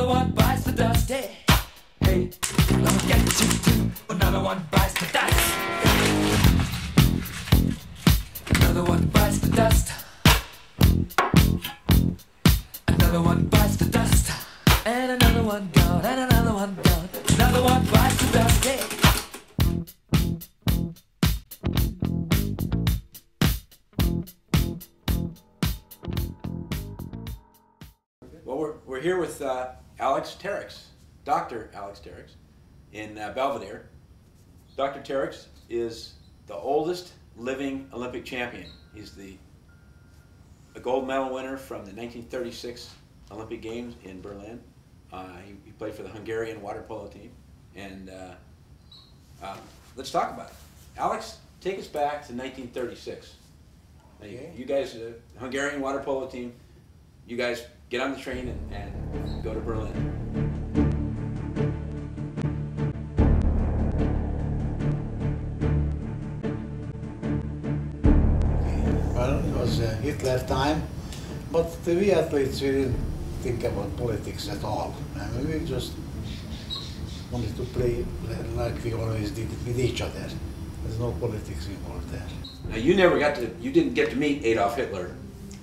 Another one bites the dust. Hey, hey, I'll get you too. Another one bites the dust. Another one bites the dust. Another one bites the dust. And another one gone, and another one gone. Another one bites the dust. Hey. Well, we're here with Alex Tarics, Dr. Alex Tarics, in Belvedere. Dr. Tarics is the oldest living Olympic champion. He's a gold medal winner from the 1936 Olympic Games in Berlin. He played for the Hungarian water polo team. And let's talk about it. Alex, take us back to 1936. Okay. You guys, Hungarian water polo team, you guys get on the train and go to Berlin. Well, it was Hitler time, but we athletes, we didn't think about politics at all. I mean, we just wanted to play like we always did with each other. There's no politics involved there. Now you didn't get to meet Adolf Hitler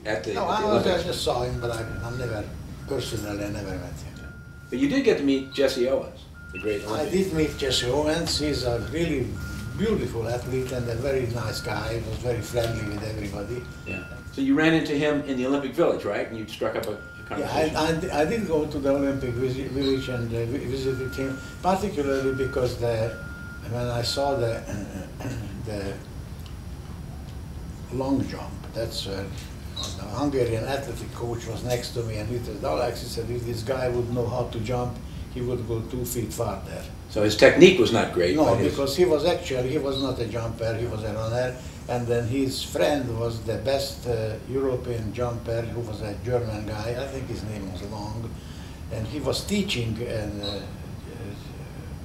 at the, No, at the I Olympics. just saw him, but I never, personally, I never met him. But you did get to meet Jesse Owens, the great I Olympic. did meet Jesse Owens. He's a really beautiful athlete and a very nice guy. He was very friendly with everybody. Yeah. So you ran into him in the Olympic Village, right? And you struck up a conversation. Yeah, I did go to the Olympic Village and visited him, particularly because when I saw the long jump, that's where the Hungarian athletic coach was next to me, and he said, Alex, he said, if this guy would know how to jump, he would go 2 feet farther. So his technique was not great. No, but because he was not a jumper, he was a runner, and then his friend was the best European jumper, who was a German guy, I think his name was Long, and he was teaching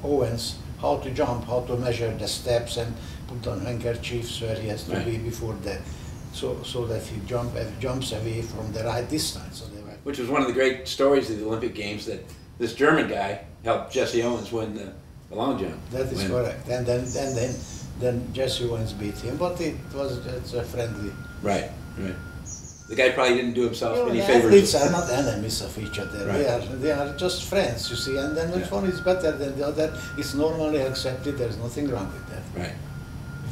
Owens how to jump, how to measure the steps and put on handkerchiefs where he has to be before that, so that he jumps away from the right distance. So which was one of the great stories of the Olympic Games, that this German guy helped Jesse Owens win the long jump. That is correct. And then Jesse Owens beat him, but it's a friendly. Right, right. The guy probably didn't do himself any the favors. athletes are not enemies of each other. Right. They are just friends, you see. And then which one is better than the other, it's normally accepted. There's nothing wrong with that. Right.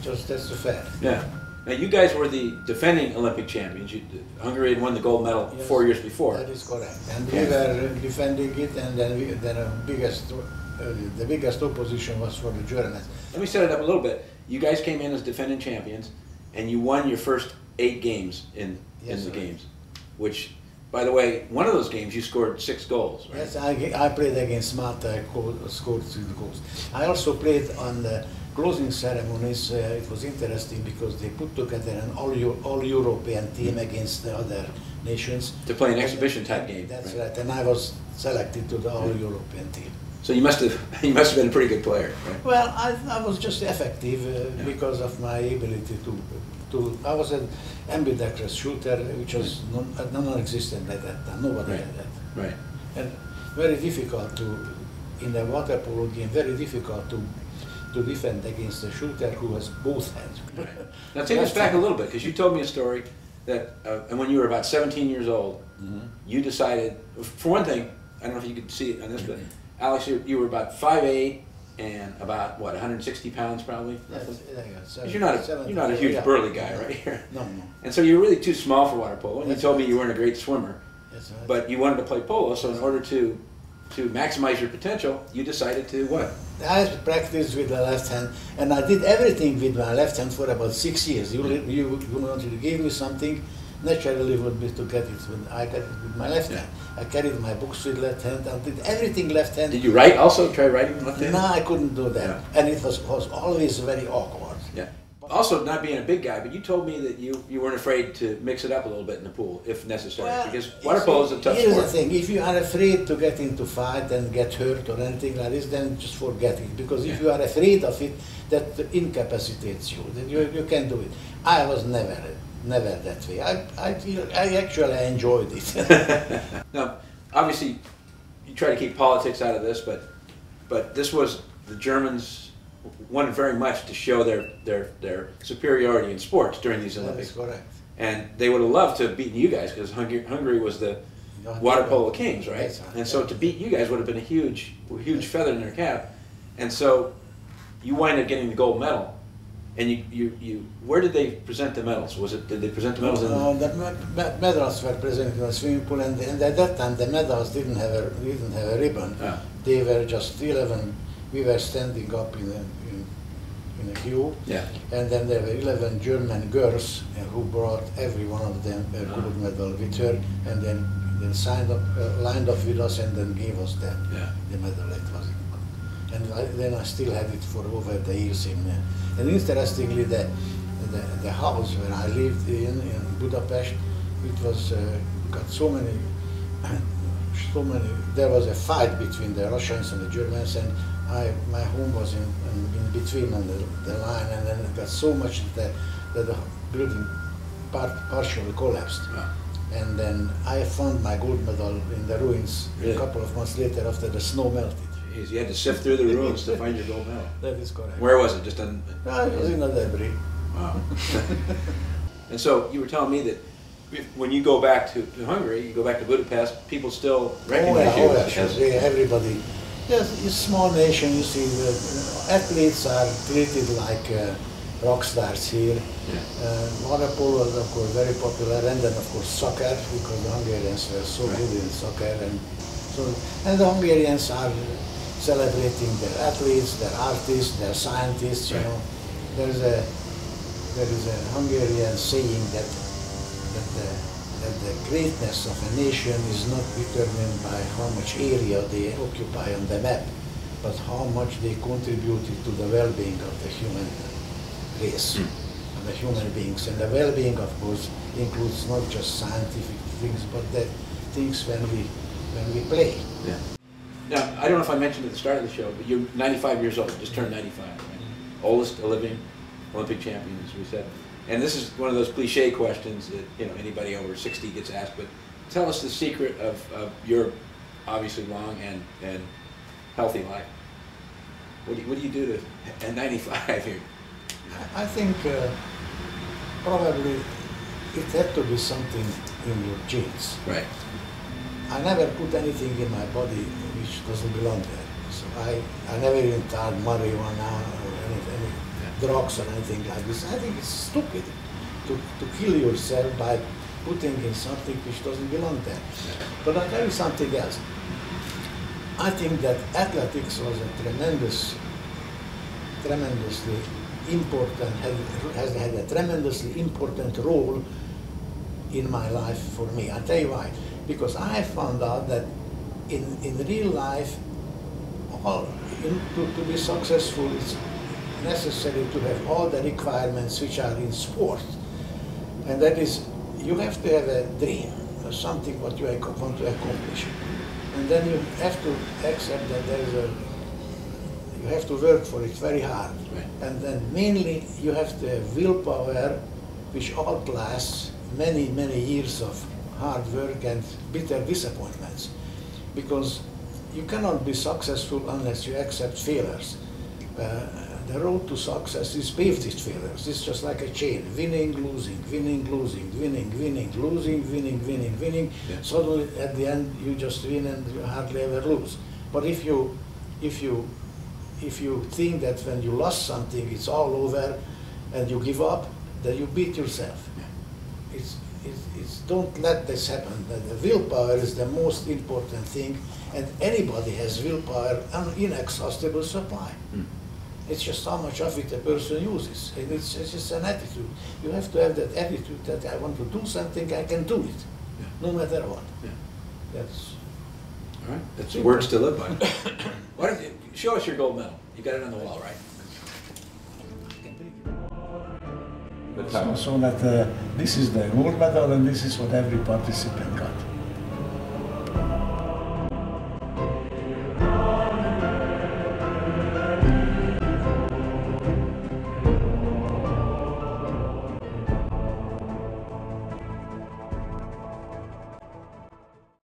That's fair. Yeah. Now you guys were the defending Olympic champions. Hungary had won the gold medal 4 years before. That is correct. And we were defending it, and then the biggest opposition was for the Germans. Let me set it up a little bit. You guys came in as defending champions, and you won your first 8 games in the games, which, by the way, one of those games you scored 6 goals, right? Yes, I played against Malta, scored 3 goals. I also played on the closing ceremonies. It was interesting because they put together an all-European team against the other nations. To play an exhibition type game. That's right, and I was selected to the all-European team. So you must have been a pretty good player, right? Well, I was just effective because of my ability to I was an ambidextrous shooter, which was non-existent at that time. Nobody had that. Right. And very difficult in the water polo game, very difficult to defend against a shooter who has both hands. Right. Now take us back a little bit, because you told me a story that, and when you were about 17 years old, you decided, for one thing, I don't know if you could see it on this, but Alex, you were about 5'8", and about, what, 160 pounds probably? Yes, you're not a huge burly guy, right here. No. And so you're really too small for water polo, and you told me you weren't a great swimmer, Right. but you wanted to play polo, so in order to maximize your potential, you decided to what? I practiced with the left hand, and I did everything with my left hand for about 6 years. You wanted to give me something, naturally would be to get it I got it with my left hand. I carried my books with left hand, I did everything left hand. Did you write also? Try writing left hand? No, I couldn't do that. Yeah. And it was always very awkward. Yeah. Also, not being a big guy, but you told me that you weren't afraid to mix it up a little bit in the pool, if necessary, because water polo is a tough sport. Here's the thing, if you are afraid to get into fight and get hurt or anything like this, then just forget it. Because if you are afraid of it, that incapacitates you. Then you can't do it. I was never that way. I actually enjoyed it. Now, obviously, you try to keep politics out of this, but this was the Germans wanted very much to show their superiority in sports during these Olympics. That is correct. And they would have loved to have beaten you guys because Hungary was the water polo kings, right? And so to beat you guys would have been a huge feather in their cap. And so you wind up getting the gold medal. And you where did they present the medals? Did they present the medals? The medals were presented in a swimming pool, and at that time the medals didn't have a ribbon. Ah. They were just 11. We were standing up in a queue, Yeah. and then there were 11 German girls who brought every one of them a gold medal with her, and then lined up with us, and then gave us the medal. It was, and then I still had it for over the years. And interestingly, the house where I lived in Budapest, it was got so many. There was a fight between the Russians and the Germans, and my home was in between on the line, and then it got so much that the building partially collapsed. Wow. And then I found my gold medal in the ruins Really? a couple of months later after the snow melted. Jeez, you had to sift through the ruins to find your gold medal. That is correct. Where was it? Just on. No, it was in a debris. Wow. And so you were telling me that when you go back to Hungary, you go back to Budapest, people still recognize you. Sure. Everybody. Yes, it's a small nation. You see, athletes are treated like rock stars here. Yeah. Water polo is of course very popular, and then of course soccer, because the Hungarians were so good in soccer, and the Hungarians are celebrating their athletes, their artists, their scientists. You know, there is a Hungarian saying that the greatness of a nation is not determined by how much area they occupy on the map, but how much they contributed to the well-being of the human race, and the human beings. And the well-being, of course, includes not just scientific things, but the things when we play. Yeah. Now, I don't know if I mentioned at the start of the show, but you're 95 years old, just turned 95, right? Oldest living Olympic champion, as we said. And this is one of those cliche questions that anybody over 60 gets asked, but tell us the secret of your obviously long and healthy life. What do you do at 95 here? I think probably it had to be something in your genes. Right. I never put anything in my body which doesn't belong there. So I never even tried marijuana or any drugs or anything like this. I think it's stupid to kill yourself by putting in something which doesn't belong there. But I'll tell you something else. I think that athletics was a tremendously important, has had a tremendously important role in my life for me. I'll tell you why. Because I found out that in real life, to be successful, it's necessary to have all the requirements which are in sport. And that is, you have to have a dream, or something what you want to accomplish. And then you have to accept that you have to work for it very hard. Right. And then mainly you have to have willpower, which outlasts many, many years of hard work and bitter disappointments. Because you cannot be successful unless you accept failures. The road to success is paved with failures. It's just like a chain, winning, losing, winning, losing, winning, winning, losing, winning, winning, winning. Yeah. Suddenly at the end you just win and you hardly ever lose. But if you think that when you lost something it's all over and you give up, then you beat yourself. Yeah. Don't let this happen. The willpower is the most important thing, and anybody has willpower, an inexhaustible supply. It's just how much of it a person uses. And it's just an attitude. You have to have that attitude that I want to do something, I can do it, no matter what. Yeah. That's all right. That's words to live by. Why don't you show us your gold medal? You got it on the wall, right? so that this is the gold medal, and this is what every participant got.